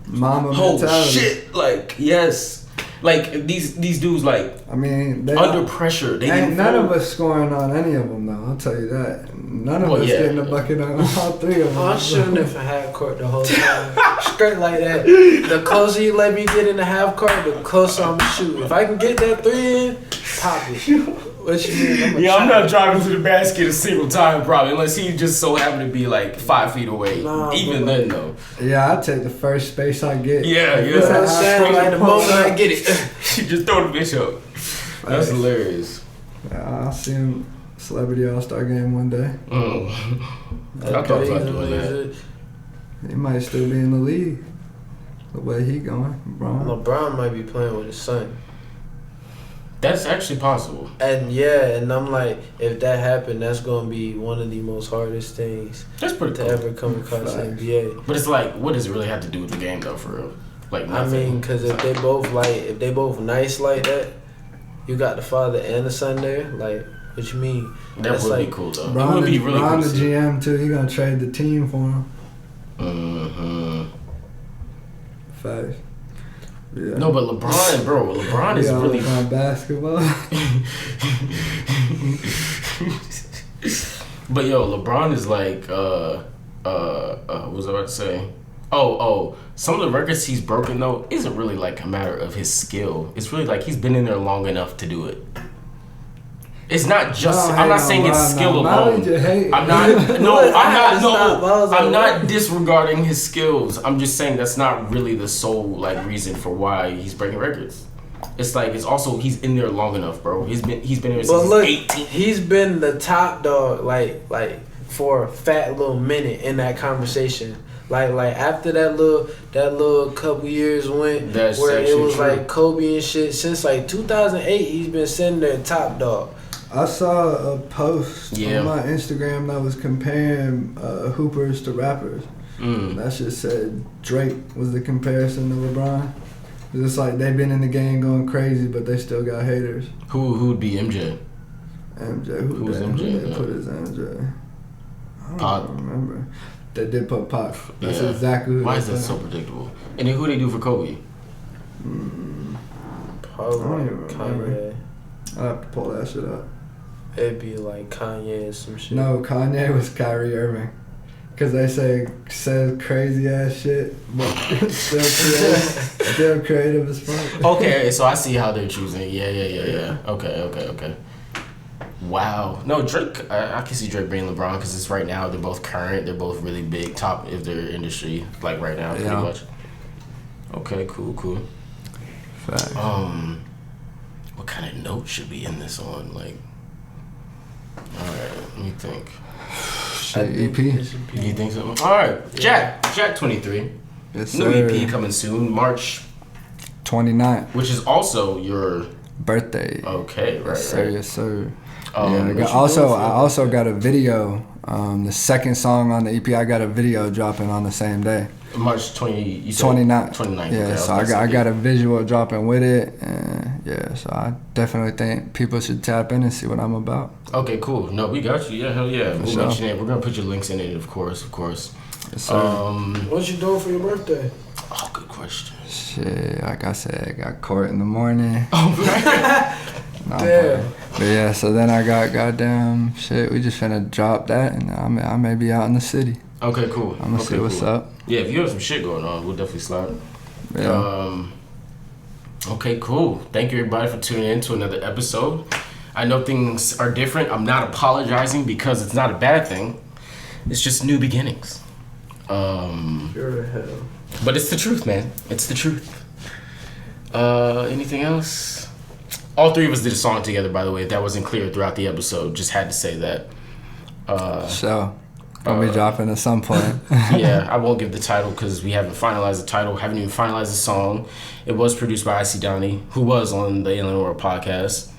Mama oh mentality. shit, like yes, like these dudes like I mean, under pressure. They ain't didn't none feel- of us scoring on any of them, though. I'll tell you that. None of Well, us yeah. getting a bucket on all 3 of them. I'm shooting it for half court the whole time. Straight like that. The closer you let me get in the half court, the closer I'm gonna shoot. If I can get that 3 in, pop it. What you mean? Yeah, I'm not driving to the basket a single time, probably, unless he just so happened to be like 5 feet away. Nah, Even bro. then, though. Yeah, I take the first space I get. Yeah, If yeah. it's You know a what I'm half saying? court, Like the moment I get it. You just throw the bitch up. That's Right. hilarious. Yeah, I'll see him Celebrity All-Star game one day. I thought about doing that. He might still be in the league. The way he going, LeBron. LeBron might be playing with his son. That's actually possible. And yeah, and I'm like, if that happened, that's gonna be one of the most hardest things That's pretty to cool. ever come across the NBA. But it's like, what does it really have to do with the game, though, for real? Like, I nothing. mean, because if they both nice like that, you got the father and the son there. Like, what you mean? that that's would like- be cool, though. Bron, It would be really Bron cool. the to see. GM too. He gonna trade the team for him. Mhm. Facts. Yeah. No, but LeBron is Yeah, really. on basketball. But yo, LeBron is like, what was I about to say? Oh, some of the records he's broken though isn't really like a matter of his skill. It's really like he's been in there long enough to do it. It's not just. No, I'm not hate saying on it's LeBron, skill no. Why alone. would you hate? I'm not. No, Look, I I'm had not. to stop. I No, was like, I'm not what? disregarding his skills. I'm just saying that's not really the sole like reason for why he's breaking records. It's like it's also he's in there long enough, bro. He's been there But since look, he's 18. he's been the top dog like for a fat little minute in that conversation. Like after that little couple years went That's where it actually was true. like Kobe and shit. Since like 2008, he's been sitting there top dog. I saw a post on my Instagram that was comparing hoopers to rappers. That shit said Drake was the comparison to LeBron. It's like they've been in the game going crazy, but they still got haters. Who'd be MJ? MJ. Who's MJ? Who they put as MJ? I don't remember. They did put Pac. That's exactly who. Why is that so predictable? And then who they do for Kobe? Probably I don't even remember. Kanye. I'll have to pull that shit up. It'd be like Kanye or some shit. No, Kanye was Kyrie Irving. Cause they said crazy ass shit, but still creative as fuck. Okay, so I see how they're choosing. Yeah. Okay. Wow. No, Drake. I can see Drake being LeBron because it's right now. They're both current. They're both really big, top of their industry. Like right now, pretty much. Okay, cool. Fact. What kind of note should be in this on? Like, all right, let me think. EP. You think so? All right, JACK23. Yes, New sir. EP coming soon, March 29th. Which is also your birthday. Okay, right. Yes, sir. I also got a video. The second song on the EP, I got a video dropping on the same day. March 29th. 29th. Yeah, okay, so I got a visual dropping with it, and so I definitely think people should tap in and see what I'm about. Okay, cool. No, we got you. Yeah, hell yeah. We'll mention it. We're gonna put your links in it, of course. Yes, sir. What you doing for your birthday? Oh, good question. Shit, like I said, I got court in the morning. Oh, right. Damn. But yeah, so then I got goddamn shit. We just finna drop that, and I may be out in the city. Okay, cool. I'm gonna see what's up. Yeah, if you have some shit going on, we'll definitely slide. Yeah. Okay, cool. Thank you everybody for tuning in to another episode. I know things are different. I'm not apologizing because it's not a bad thing. It's just new beginnings. Sure hell. But it's the truth, man. It's the truth. Anything else? All three of us did a song together, by the way. If that wasn't clear throughout the episode, just had to say that. So, gonna be dropping at some point. Yeah, I won't give the title because we haven't finalized the title. Haven't even finalized the song. It was produced by IC Donnie, who was on the Alien World podcast.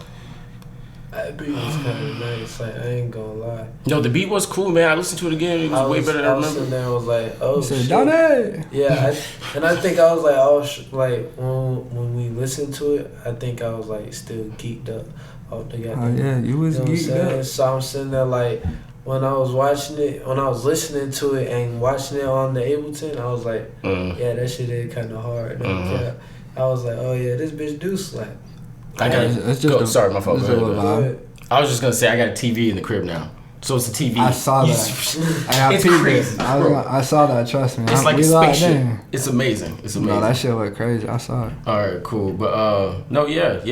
That beat was kind of nice. Like, I ain't gonna lie. No, the beat was cool, man. I listened to it again. It was way better than I remember. I was sitting there and was like, oh, shit. Donnie! Yeah, I think I was like, like, when we listened to it, I think I was, like, still geeked up off the goddamn. Oh, yeah, you was geeked up. So I'm sitting there, like, when I was listening to it and watching it on the Ableton, I was like, yeah, that shit is kind of hard. Yeah. I was like, oh, yeah, this bitch do slap. I got it. Sorry, my fault. I was just gonna say I got a TV in the crib now, so it's a TV. I saw that. It's crazy. I saw that. Trust me. It's like a spaceship. It's amazing. It's amazing. No, that shit look crazy. I saw it. All right, cool. But no, yeah.